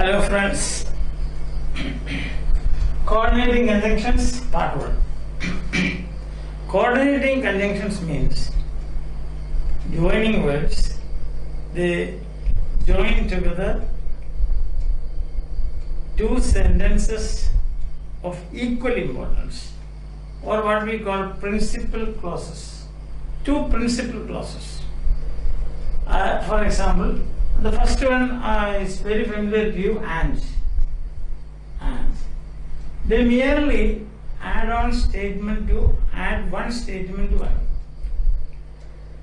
Hello friends, coordinating conjunctions part 1. Coordinating conjunctions means joining words, they join together two sentences of equal importance, or what we call principal clauses, two principal clauses. For example, the first one is very familiar to you, and. They merely add on statement to add one statement to another.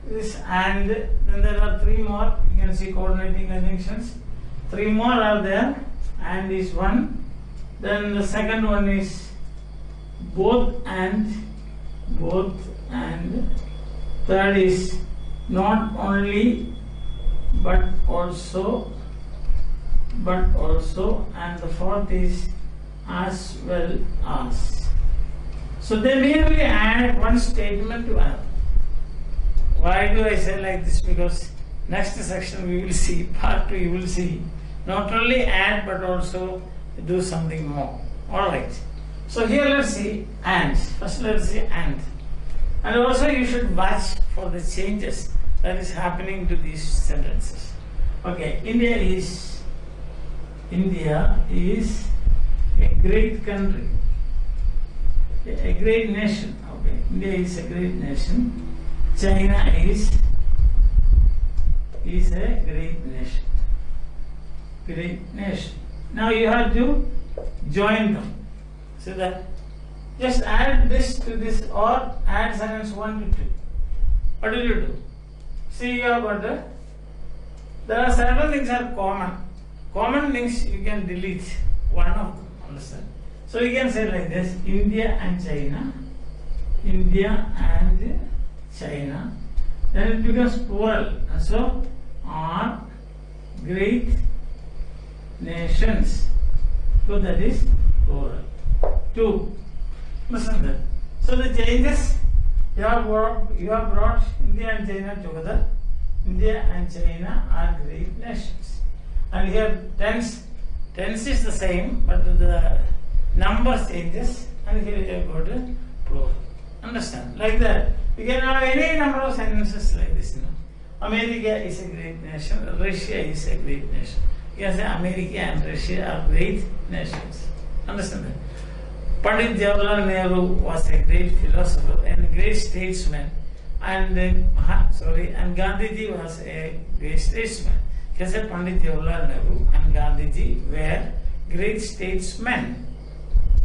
This and, then there are three more. You can see coordinating conjunctions. Three more are there, and is one. Then the second one is both and. Third is not only but also, and the fourth is as well as. So they merely add one statement to another. Why do I say like this? Because next section we will see, part 2 you will see, not only add but also do something more. Alright. So here let's see and. First let's see and. And also you should watch for the changes that is happening to these sentences. Okay, India is a great country, a great nation. Okay, India is a great nation. China is a great nation. Great nation. Now you have to join them. See that? Just add this to this or add sentence 1 to 2. What will you do? See, you have got there are certain things are common. Common things you can delete one of them. Understand? So you can say like this: India and China. India and China. Then it becomes plural. So are great nations. So that is plural. 2. Listen that. So the changes you have brought India and China together. India and China are great nations. And here tense is the same, but the number changes, and here you go to plural. Understand? Like that. You can have any number of sentences like this. America is a great nation. Russia is a great nation. You can say America and Russia are great nations. Understand that? Pandit Jawaharlal Nehru was a great philosopher and a great statesman, and Gandhiji was a great statesman. You can say Pandit Jawaharlal Nehru and Gandhiji were great statesmen.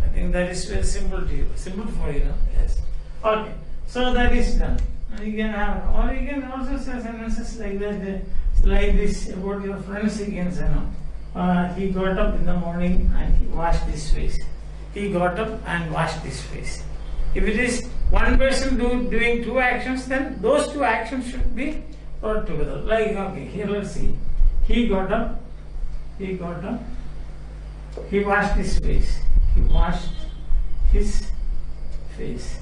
I think that is very simple to you, simple for you. Yes. Okay. So that is done. You can have, or you can also say sentences like that, like this about your friends. You can say, he got up in the morning and he washed his face. He got up and washed his face. If it is one person doing two actions, then those two actions should be brought together. Like, okay, here let's see. He got up, he washed his face. He washed his face.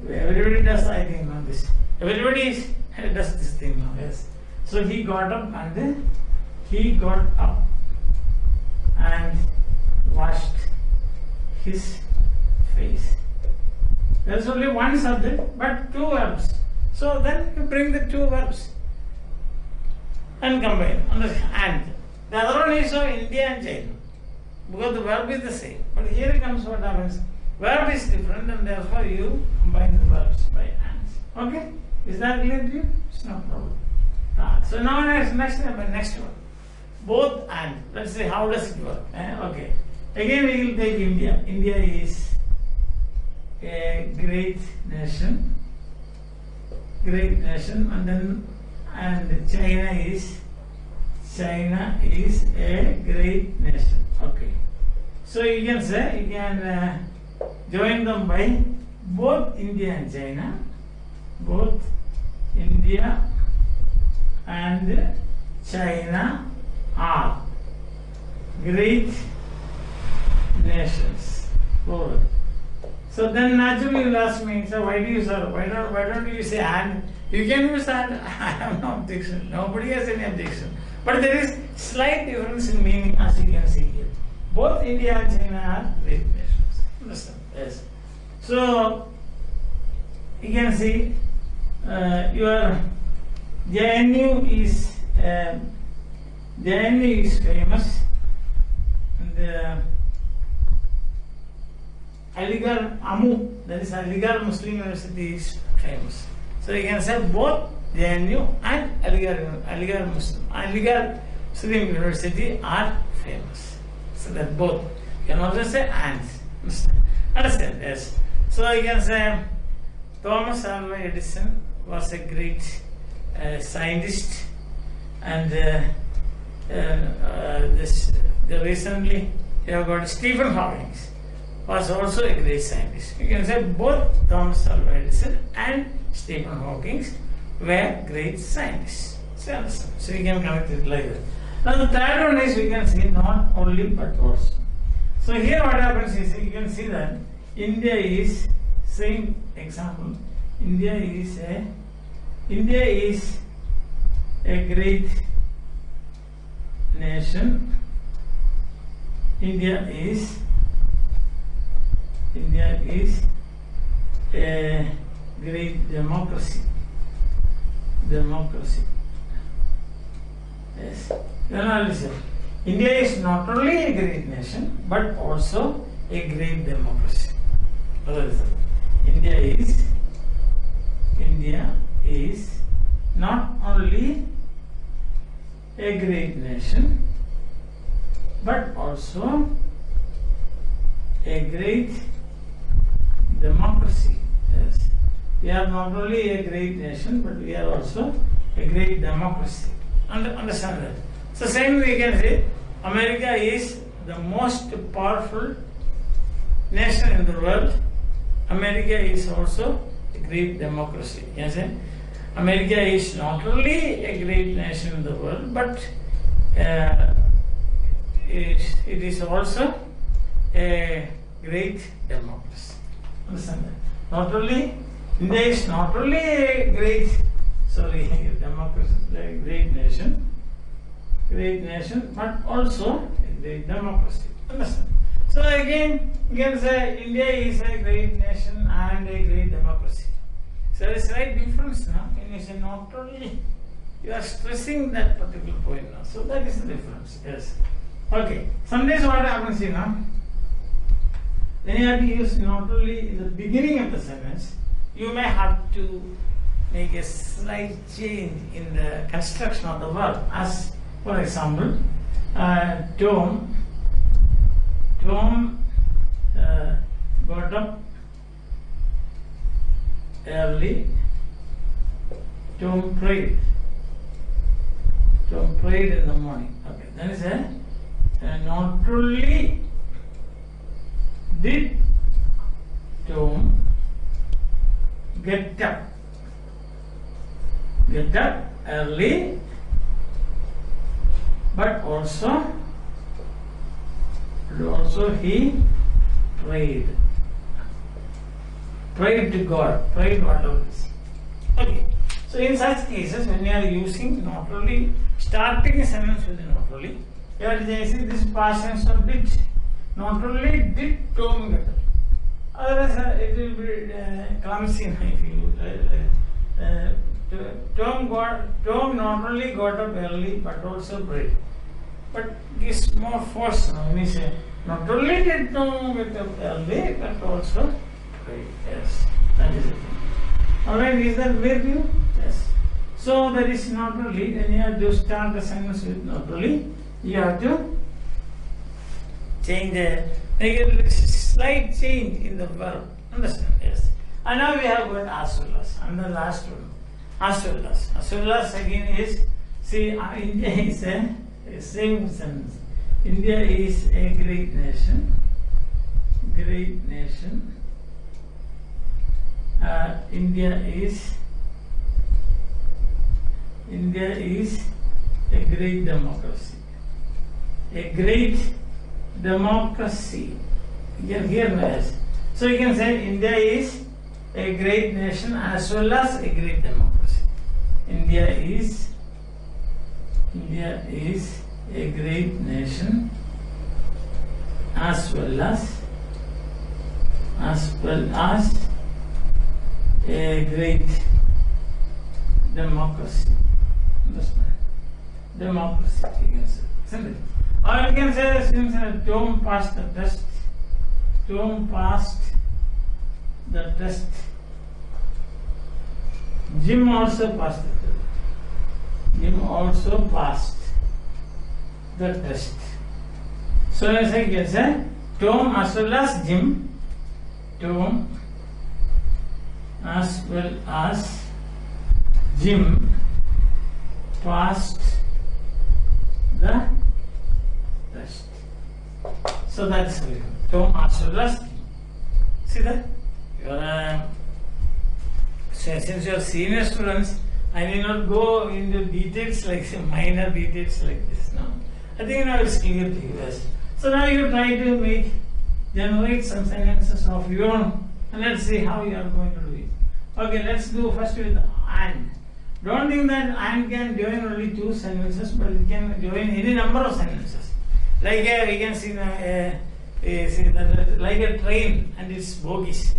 Everybody does, I think, now this. Everybody does this thing now, yes. So he got up and washed his face. There is only one subject but two verbs. So then you bring the two verbs and combine. And the other one is India and China, because the verb is the same. But here comes what happens. Verb is different, and therefore you combine the verbs by and. Okay? Is that clear to you? It's no problem. So now next one. Both and. Let's see how does it work. Okay. Again we will take India. India is a great nation, and China is a great nation. Okay. So you can say, join them by both India and China. Both India and China are great nations. Plural. So then naturally you will ask me, so why don't you say and? You can use and. I have no objection. Nobody has any objection. But there is slight difference in meaning, as you can see here. Both India and China are great nations. Understand? Yes. So you can see your JNU is famous, and Aligarh AMU, that is Aligarh Muslim University, is famous. So you can say both JNU and Aligarh Muslim University are famous. So that both. You can also say and. Understand? Yes. So you can say Thomas Alva Edison was a great scientist, and recently you have got Stephen Hawking was also a great scientist. You can say both Thomas Alva Edison and Stephen Hawking were great scientists. So you understand? So you can connect it like that. Now the third one is, we can see not only but also. So here what happens is, you can see that India is, same example, India is a great nation. India is a great democracy. Yes. India is not only a great nation but also a great democracy. India is not only a great nation but also a great democracy. Yes. We are not only a great nation but we are also a great democracy. Understand that? So same we can say America is the most powerful nation in the world. America is also a great democracy. You can say America is not only a great nation in the world, but it is also a great democracy. Understand that? Not only India is not only a great democracy, a great nation, but also a great democracy. Understand? So again, you can say India is a great nation and a great democracy. So there is a slight difference now. When you say not only, you are stressing that particular point now. So that is the difference. Yes. Okay. Sometimes what happens, when you have to use not only in the beginning of the sentence, you may have to make a slight change in the construction of the verb. As for example, Tom got up early. Tom prayed in the morning. Okay, that is not only did Tom get up early, but also he prayed to God, prayed whatever it is. Okay. So in such cases, when you are using not only, starting a sentence with not only, you are using this past tense of did. Not only did Tom get up. Otherwise, it will be clumsy if you. Tom not only got up early but also prayed. But gives more force now when you say not only did Tom get up early but also prayed. Yes, that is it. Alright, is that with you? Yes. So there is not only, when you have to start the sentence with not only, you have to make a slight change in the verb. Understand? Yes. And now we have got as well as, and the last one. As well as. As well as again is, see, India is a same sentence. India is a great nation. Great nation. India is a great democracy. A great democracy. You can hear this. So you can say India is a great nation as well as a great democracy. India is a India is a great nation as well as a great democracy. Understand? Democracy, you can say. Simple. Or you can say, since Tom passed the test, Tom passed the test. Jim also passed the test. Jim also passed the test. So as I can say, Tom as well as Jim, Tom as well as Jim passed the test. So that's it. Tom as well as Jim. See that? Since you are senior students, I may not go into details like minor details like this. No, I think now it's clear to you. Yes. So now you try to generate some sentences of your own, and let's see how you are going to do it. Okay, let's do first with and. Don't think that and can join only two sentences, but it can join any number of sentences. Like we can see like a train and its bogies.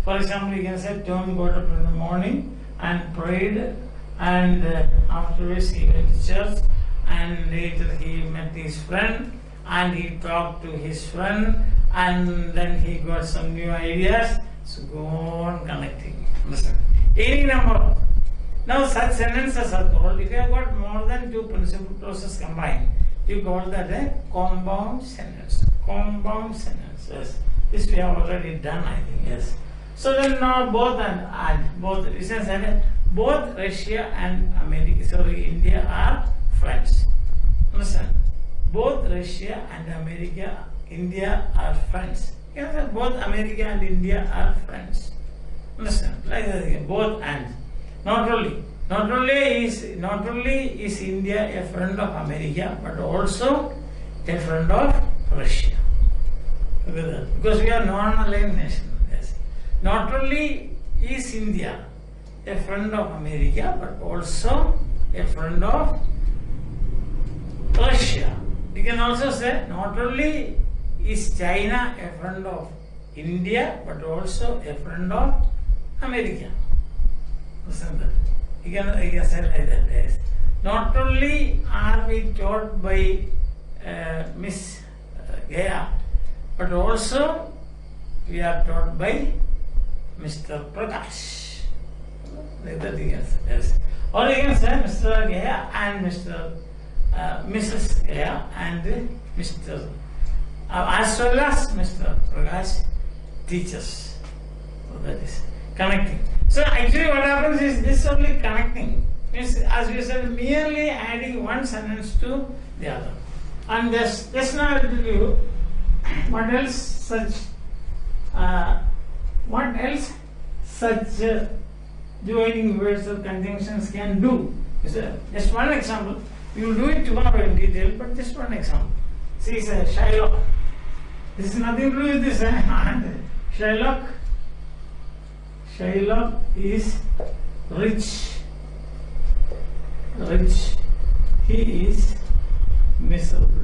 For example, you can say Tom got up in the morning and prayed, and afterwards he went to church, and later he met his friend and he talked to his friend, and then he got some new ideas. So go on connecting. Listen, any number. Now such sentences are called, if you have got more than two principal clauses combined, you call that a compound sentence. Compound sentences. This we have already done, I think. Yes. So then now both and both, it says that both Russia and India are friends. Understand? Both Russia and India are friends. You know that both America and India are friends. Understand? Like that again. Both and. Not only is India a friend of America, but also a friend of Russia. Look at that. Because we are non-aligned nation. Yes. Not only is India a friend of America, but also a friend of Russia. You can also say not only is China a friend of India, but also a friend of America. Listen that. You can say like that. Yes. Not only are we taught by Miss Gaya, but also we are taught by Mr. Prakash. Like that you can say. Yes. Or you can say Mr. Gaya and Mrs. Gaya and Mr. As well as Mr. Prakash teachers. So that is connecting. So actually what happens is this only connecting. Means as we said, merely adding one sentence to the other. And just now I will tell you what else such joining words or conjunctions can do. Just one example. We will do it tomorrow in detail, but just one example. See, Shylock. This is nothing to do with this. Shylock is rich. He is miserable.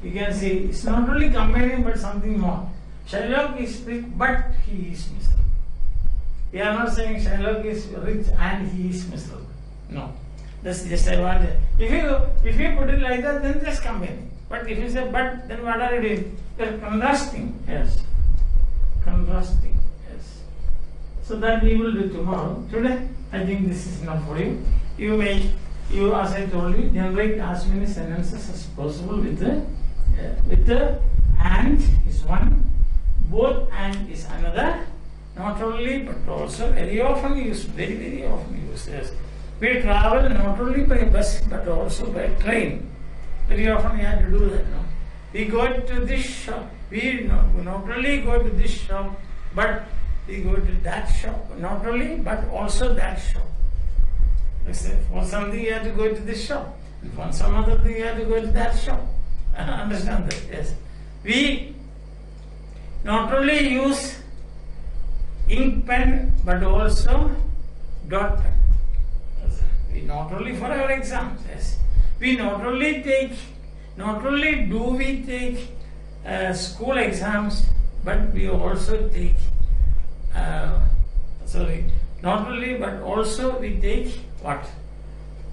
You can see it's not only combining but something more. Shylock is rich but he is miserable. We are not saying Shylock is rich and he is miserable. No. That's just I want it. If you put it like that, then just combine. But if you say but, then what are you doing? You are contrasting. Yes. Contrasting. Yes. So that we will do tomorrow. Today, I think this is enough for you. You as I told you, generate as many sentences as possible with the and is one, both and is another. Not only but also very often used, very often used. Yes. We travel not only by bus but also by train. Very often we have to do that. No? We go to this shop. We not only go to this shop, but we go to that shop. Not only but also that shop. For something you have to go to this shop. And for some other thing you have to go to that shop. Understand that? Yes. We not only use ink pen but also dot pen. We not only for our exams, yes. We not only do we take school exams, but we also take, not only but also we take what?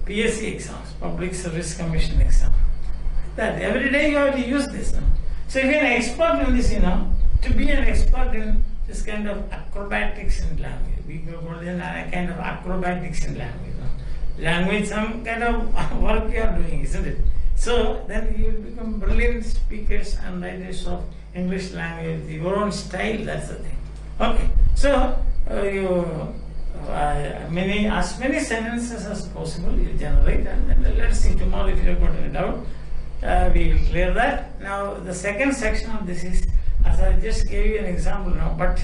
PSC exams, Public Service Commission exam. That every day you have to use this. No? So if you're an expert in this, to be an expert in this kind of acrobatics in language, we call it a kind of acrobatics in language. Language, some kind of work you are doing, isn't it? So then you will become brilliant speakers and writers of English language with your own style. That's the thing. Okay, so as many sentences as possible you generate, and then let's see tomorrow if you have got any doubt. We will clear that. Now the second section of this is, as I just gave you an example now, but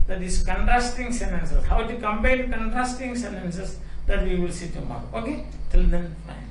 that is contrasting sentences. How to combine contrasting sentences, that we will see tomorrow. Okay, till then, fine.